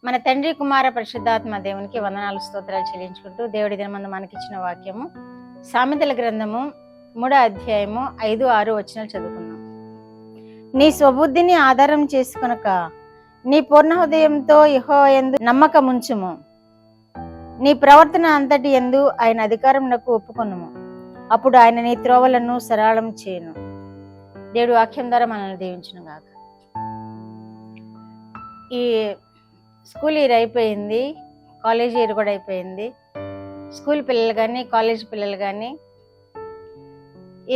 మన తండ్రి కుమార పరిశుద్ధాత్మ దేవునికి వందనాలు స్తోత్రాలు చెల్లించుకుంటూ దేవుడి దినమందు మనకిచ్చిన వాక్యము సామెతల గ్రంథము 3వ అధ్యాయము 5-6 వచనాలు చదువుకుందాం. నీ స్వబుద్ధిని ఆధారం చేసుకొనక నీ పూర్ణ హృదయంతో యెహోవా యందు నమ్మకముంచుము. నీ ప్రవర్తన అంతటి యందు ఆయన అధికారమునకు ఒప్పుకొనుము. అప్పుడు ఆయన నీ త్రోవలను సరళం చేయును. దేవుడి వాక్యం ద్వారా మనల్ని దీవించును గాక. ఈ స్కూల్ ఇయర్ అయిపోయింది, కాలేజ్ ఇయర్ కూడా అయిపోయింది. స్కూల్ పిల్లలు కానీ కాలేజ్ పిల్లలు కానీ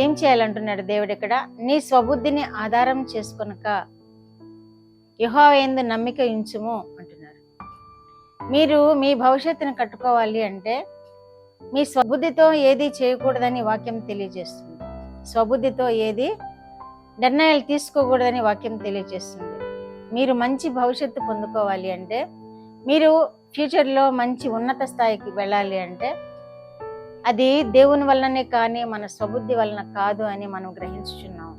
ఏం చేయాలంటున్నాడు దేవుడు ఇక్కడ? నీ స్వబుద్ధిని ఆధారం చేసుకొనక యెహోవా యందు నమ్మిక ఉంచుము అంటున్నారు. మీరు మీ భవిష్యత్తును కట్టుకోవాలి అంటే మీ స్వబుద్ధితో ఏది చేయకూడదని వాక్యం తెలియజేస్తుంది. స్వబుద్ధితో ఏది నిర్ణయాలు తీసుకోకూడదని వాక్యం తెలియజేస్తుంది. మీరు మంచి భవిష్యత్తు పొందుకోవాలి అంటే, మీరు ఫ్యూచర్లో మంచి ఉన్నత స్థాయికి వెళ్ళాలి అంటే అది దేవుని వల్లనే కానీ మన స్వబుద్ధి వలన కాదు అని మనం గ్రహించుచున్నాం.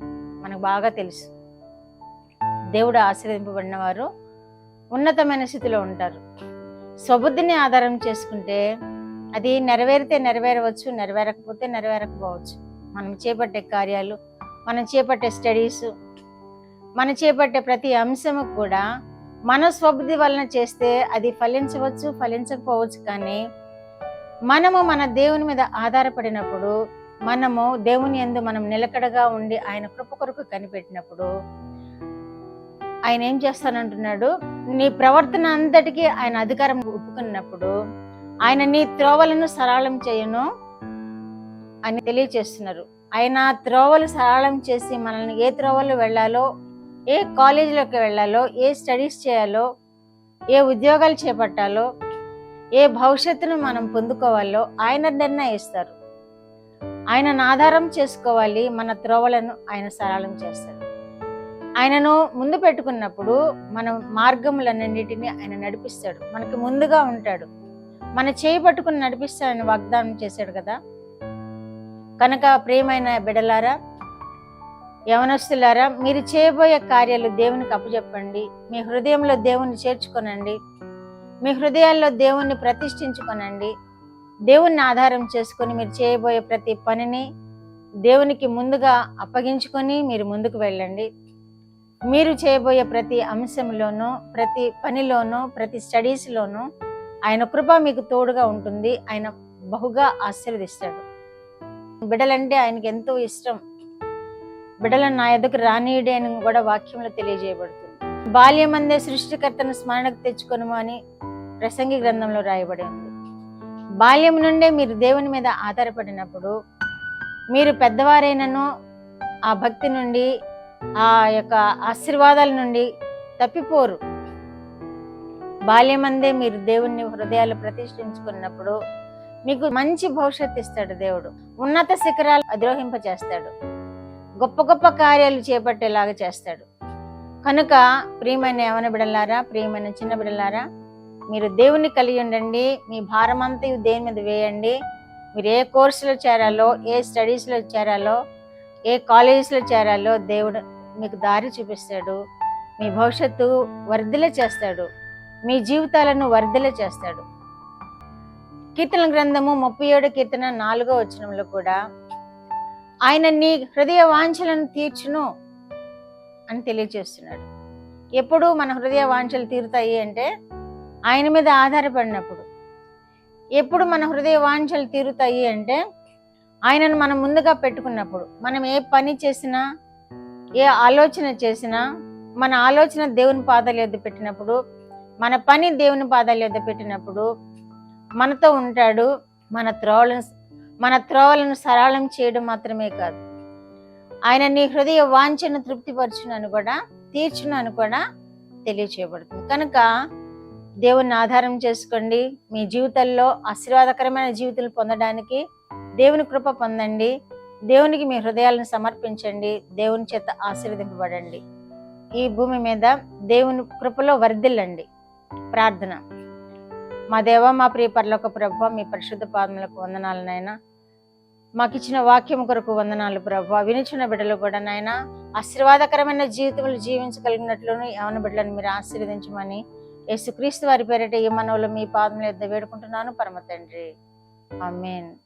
మనకు బాగా తెలుసు, దేవుడు ఆశీర్వదింపబడిన వారు ఉన్నతమైన స్థితిలో ఉంటారు. స్వబుద్ధిని ఆధారం చేసుకుంటే అది నెరవేరితే నెరవేరవచ్చు, నెరవేరకపోతే నెరవేరకపోవచ్చు. మనం చేపట్టే కార్యాలు, మనం చేపట్టే స్టడీస్, మనం చేపట్టే ప్రతి అంశము కూడా మన స్వబుద్ధి వలన చేస్తే అది ఫలించవచ్చు, ఫలించకపోవచ్చు. కానీ మనము మన దేవుని మీద ఆధారపడినప్పుడు, మనము దేవుని యందు మనం నిలకడగా ఉండి ఆయన కృప కొరకు కనిపెట్టినప్పుడు ఆయన ఏం చేస్తానంటున్నాడు? నీ ప్రవర్తన అంతటికీ ఆయన అధికారం ఒప్పుకున్నప్పుడు ఆయన నీ త్రోవలను సరళం చేయను అని తెలియచేస్తున్నారు. ఆయన త్రోవలు సరళం చేసి మనల్ని ఏ త్రోవలు వెళ్ళాలో, ఏ కాలేజీలోకి వెళ్ళాలో, ఏ స్టడీస్ చేయాలో, ఏ ఉద్యోగాలు చేపట్టాలో, ఏ భవిష్యత్తును మనం పొందుకోవాలో ఆయన నిర్ణయిస్తారు. ఆయనను ఆధారం చేసుకోవాలి. మన త్రోవలను ఆయన సరళం చేస్తారు. ఆయనను ముందు పెట్టుకున్నప్పుడు మన మార్గములన్నింటినీ ఆయన నడిపిస్తాడు. మనకి ముందుగా ఉంటాడు. మన చేయి పట్టుకుని నడిపిస్తాడని వాగ్దానం చేశాడు కదా. కనుక ప్రియమైన బిడ్డలారా, యవనస్తులారా, మీరు చేయబోయే కార్యాలు దేవునికి అప్పచెప్పండి. మీ హృదయంలో దేవుణ్ణి చేర్చుకొనండి. మీ హృదయాల్లో దేవుణ్ణి ప్రతిష్ఠించుకొనండి. దేవుణ్ణి ఆధారం చేసుకొని మీరు చేయబోయే ప్రతి పనిని దేవునికి ముందుగా అప్పగించుకొని మీరు ముందుకు వెళ్ళండి. మీరు చేయబోయే ప్రతి అంశంలోనూ, ప్రతి పనిలోనూ, ప్రతి స్టడీస్లోనూ ఆయన కృప మీకు తోడుగా ఉంటుంది. ఆయన బహుగా ఆశీర్వదిస్తాడు. బిడ్డలంటే ఆయనకి ఎంతో ఇష్టం. బిడ్డలను నా ఎదుకు రానీయుడే అని కూడా వాక్యంలో తెలియజేయబడుతుంది. బాల్యమందే సృష్టికర్తను స్మరణకు తెచ్చుకొనుము అని ప్రసంగి గ్రంథంలో రాయబడి ఉంది. బాల్యం నుండే మీరు దేవుని మీద ఆధారపడినప్పుడు మీరు పెద్దవారైనను ఆ భక్తి నుండి, ఆ యొక్క ఆశీర్వాదాల నుండి తప్పిపోరు. బాల్యమందే మీరు దేవుణ్ణి హృదయాలు ప్రతిష్ఠించుకున్నప్పుడు మీకు మంచి భవిష్యత్తు ఇస్తాడు. దేవుడు ఉన్నత శిఖరాలు అధిరోహింపచేస్తాడు. గొప్ప గొప్ప కార్యాలు చేపట్టేలాగా చేస్తాడు. కనుక ప్రియమైన యవన బిడ్డలారా, ప్రియమైన చిన్న బిడ్డలారా, మీరు దేవుణ్ణి కలిగి ఉండండి. మీ భారమంతా దేవుని మీద వేయండి. మీరు ఏ కోర్సులో చేరాలో, ఏ స్టడీస్లో చేరాలో, ఏ కాలేజెస్లో చేరాలో దేవుడు మీకు దారి చూపిస్తాడు. మీ భవిష్యత్తు వర్ధిల్ల చేస్తాడు. మీ జీవితాలను వర్ధిల్ల చేస్తాడు. కీర్తన గ్రంథము 37 కీర్తన 4వ వచనంలో కూడా ఆయన నీ హృదయ వాంఛలను తీర్చును అని తెలియజేస్తున్నాడు. ఎప్పుడు మన హృదయ వాంఛలు తీరుతాయి అంటే ఆయన మీద ఆధారపడినప్పుడు. ఎప్పుడు మన హృదయ వాంఛలు తీరుతాయి అంటే ఆయనను మనం ముందుగా పెట్టుకున్నప్పుడు. మనం ఏ పని చేసినా, ఏ ఆలోచన చేసినా, మన ఆలోచన దేవుని పాదాల యొద్ద పెట్టినప్పుడు, మన పని దేవుని పాదాల యొద్ద పెట్టినప్పుడు మనతో ఉంటాడు. మన త్రోవలను సరళం చేయడం మాత్రమే కాదు, ఆయన నీ హృదయ వాంఛను తృప్తిపరచునని కూడా, తీర్చునని కూడా తెలియచేయబడుతుంది. కనుక దేవుని ఆధారం చేసుకోండి. మీ జీవితంలో ఆశీర్వాదకరమైన జీవితాలు పొందడానికి దేవుని కృప పొందండి. దేవునికి మీ హృదయాలను సమర్పించండి. దేవుని చేత ఆశీర్వదింపబడండి. ఈ భూమి మీద దేవుని కృపలో వర్ధిల్లండి. ప్రార్థన. మా దేవ, మా ప్రియ పరలోక ప్రభువా, మీ పరిశుద్ధ పాదములకు వందనాలు నాయనా. మాకు ఇచ్చిన వాక్యం కొరకు వందనాలు ప్రభువా. వినిచిన బిడ్డలు కూడా నాయనా ఆశీర్వాదకరమైన జీవితములు జీవించగలిగినట్లును యవన బిడ్డలను మీరు ఆశీర్వదించమని యేసుక్రీస్తు వారి పేరిట ఈ మనవులు మీ పాదముల యొద్ద వేడుకుంటున్నాను పరమ తండ్రి. ఆమేన్.